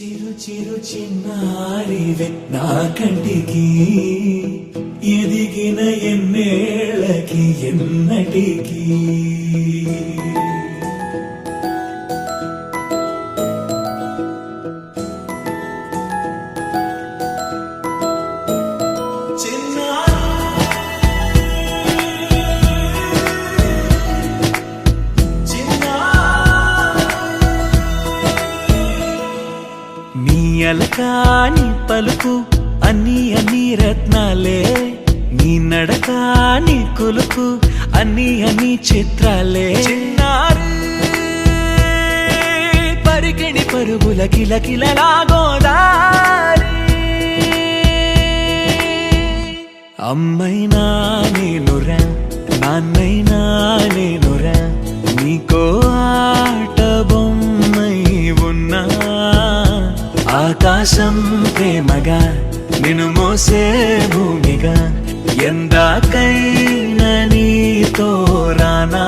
చిరు చిరు చిన్నారివే నా కంటికి ఎదిగిన ఎన్నేళ్ళకి ఎన్నటికి అలకాని పలుకు అన్ని రత్నాలే నీ నడకాని కులుకు అన్ని చిత్రాలే పరికిణి పరుగుల కిలకిలలా గోదారి అమ్మైనా నేనురా నాన్నైనా నేనురా నీకో ఆట బొమ్మై ఉన్నా ఆకాశం ప్రేమగా నిన్ను మోసే భూమిగా ఎందాకైనా నీతో రానా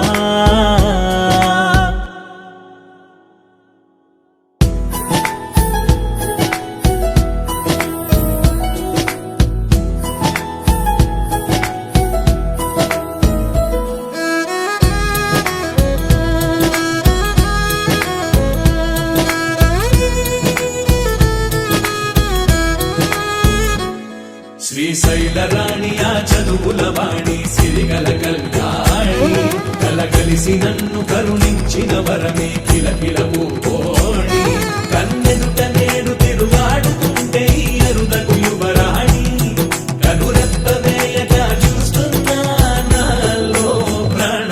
శ్రీశైల రాణి ఆ చదువుల వాణి సిరిగల కల్యాణి కలగలిసి నన్ను కరుణించిన వరమే కిలకిలవు కోణి కన్నెదుట నేడు తిరుగాడుతుంటే అరుదకు యువరాణి కనురెప్ప వేయక చూస్తున్నా నాలో ప్రాణ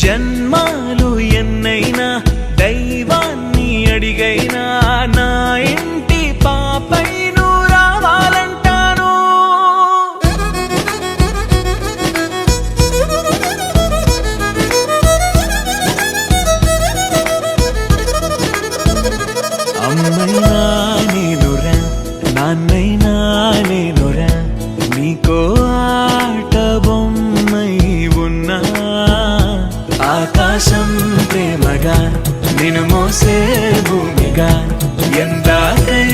జన్మాలు ఎన్నైనా దైవాన్ని అడిగైనా నా ఇంటి పాపై నువ్వు రావాలంటాను అమ్మైనా నేనురా నాన్నైనా నేనురా నీకో ఆట బొమ్మై ఉన్నా ఆకాశం ప్రేమగా నిన్ను మోసే భూమిగా ఎందాకై